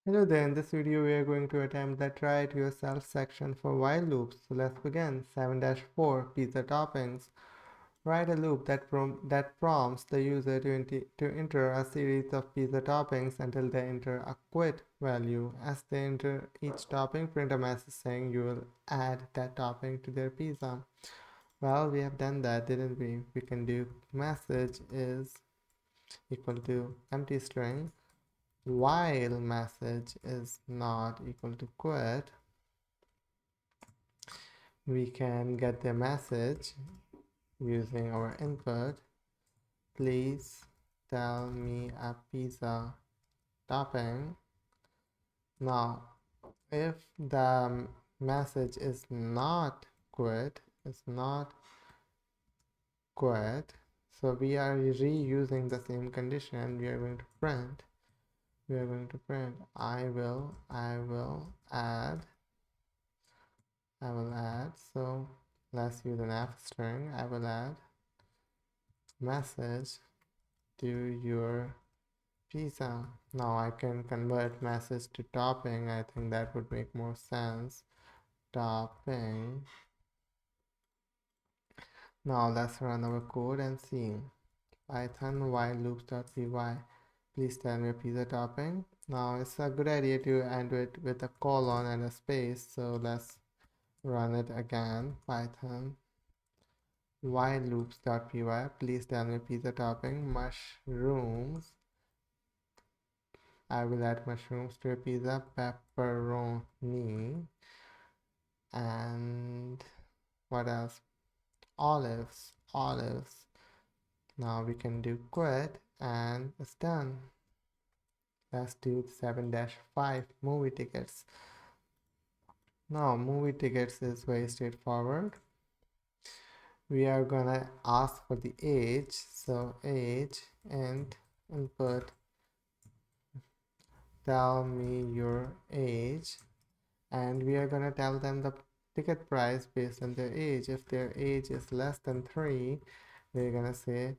Hello there, in this video we are going to attempt the try it yourself section for while loops. So let's begin. 7-4 Pizza toppings. Write a loop that prompts the user to enter a series of pizza toppings until they enter a quit value. As they enter each topping, print a message saying you will add that topping to their pizza. Well, we have done that, didn't we? We can do message is equal to empty string while message is not equal to quit. We can get the message using our input. Please tell me a pizza topping. Now, if the message is not quit, so we are reusing the same condition. We are going to print. I will add. So let's use an F string. I will add message to your pizza. Now I can convert message to topping. I think that would make more sense. Topping. Now let's run our code and see. Python while loops.py. Please tell me a pizza topping. Now it's a good idea to end it with a colon and a space. So let's run it again. Python while loops.py. Please tell me pizza topping. Mushrooms. I will add mushrooms to a pizza. Pepperoni. And what else? Olives. Now we can do quit and it's done. Let's do 7-5 movie tickets. Now movie tickets is very straightforward. We are gonna ask for the age. So age and input tell me your age, and we are gonna tell them the ticket price based on their age. If their age is less than 3, we're gonna say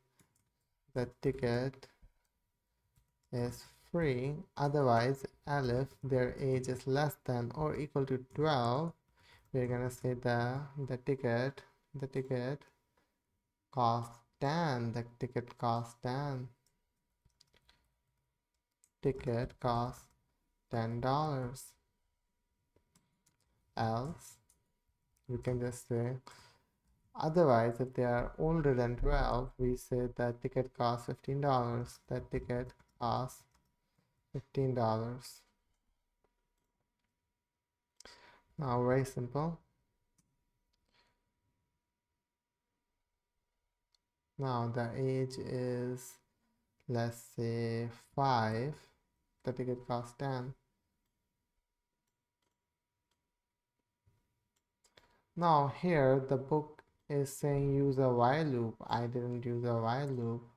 the ticket is free. Otherwise, if their age is less than or equal to 12, we're gonna say the ticket costs 10. The ticket costs 10. Ticket costs $10. Else, we can just say otherwise, if they are older than 12, we say that ticket costs $15. That ticket costs $15. Now, very simple. Now, the age is, let's say, 5. The ticket costs 10. Now, here the book is saying use a while loop. I didn't use a while loop.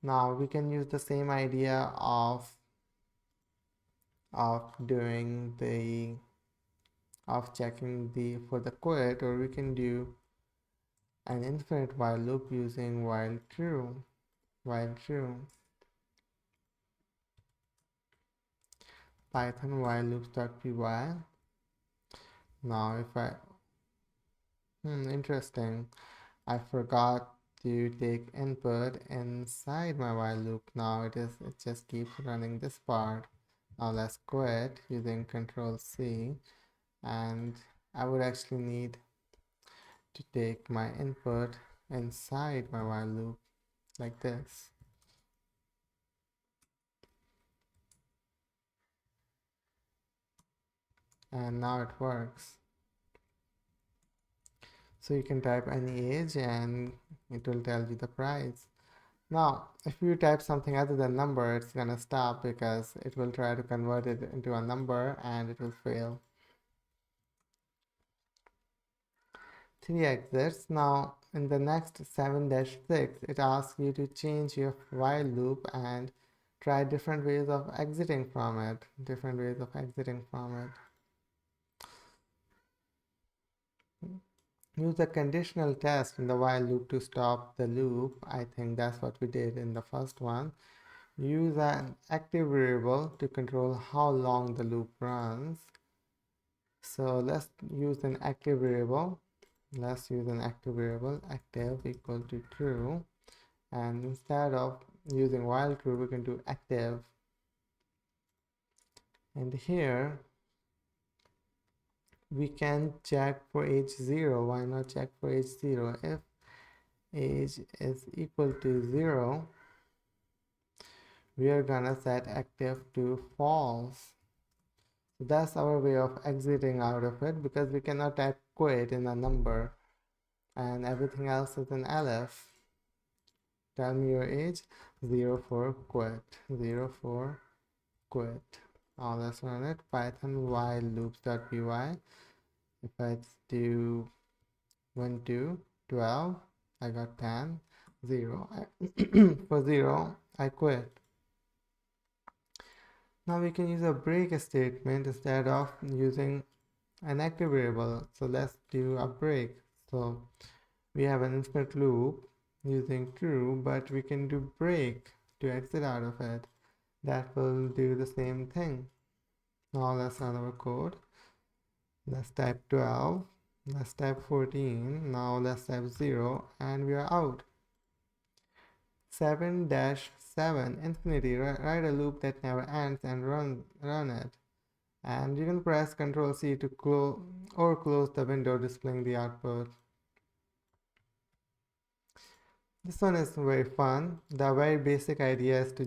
Now, we can use the same idea of doing the checking the for the quit, or we can do an infinite while loop using while true. Python while loops.py. Now if I interesting, I forgot to take input inside my while loop. Now it just keeps running this part. Now let's quit using Control C, and I would actually need to take my input inside my while loop like this. And now it works. So you can type any age and it will tell you the price. Now, if you type something other than number, it's gonna stop because it will try to convert it into a number and it will fail. 3 exits. Now, in the next 7-6, it asks you to change your while loop and try different ways of exiting from it. Use a conditional test in the while loop to stop the loop. I think that's what we did in the first one. use an active variable to control how long the loop runs. So let's use an active variable. Let's use an active variable, active equal to true, and instead of using while true we can do active, and here we can check for age 0. Why not check for age 0? If age is equal to 0, we are gonna set active to false. So that's our way of exiting out of it, because we cannot type quit in a number and everything else is in elif. Tell me your age. 0 for quit, 0 for quit. Now let's run it. Python while loops.py. If I do 1 2 12, I got 10. 0 for 0 I quit. Now we can use a break statement instead of using an active variable. So let's do a break. So we have an infinite loop using true, but we can do break to exit out of it. That will do the same thing. Now let's run our code. Let's type 12. Let's type 14. Now let's type 0 and we are out. 7-7 infinity. Write a loop that never ends and run it. And you can press Ctrl C to close the window displaying the output. This one is very fun. The very basic idea is to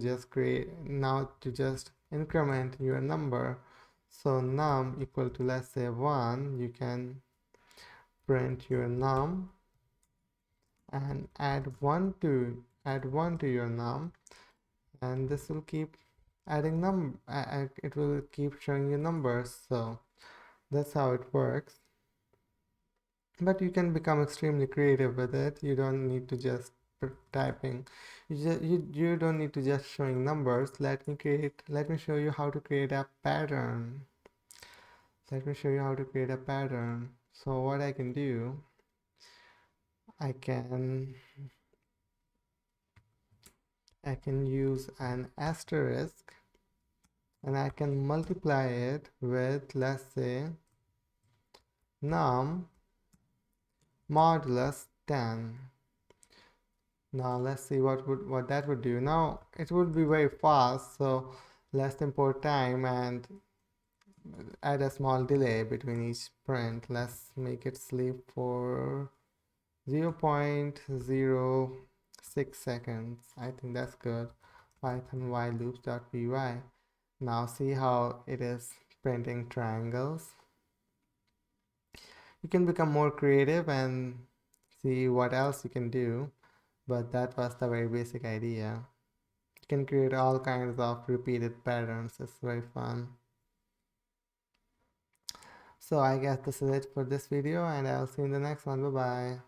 just increment your number. So num equal to, let's say, 1. You can print your num and add 1 to your num, and this will keep adding it will keep showing you numbers. So that's how it works. But you can become extremely creative with it. You don't need to just typing. You don't need to just showing numbers. Let me show you how to create a pattern. So what I can do, I can use an asterisk and I can multiply it with, let's say, num modulus 10. Now let's see what that would do. Now it would be very fast, so let's import time and add a small delay between each print. Let's make it sleep for 0.06 seconds. I think that's good. Python while loops.py. Now see how it is printing triangles. You can become more creative and see what else you can do, but that was the very basic idea. You can create all kinds of repeated patterns. It's very fun. So I guess this is it for this video, and I'll see you in the next one. Bye bye.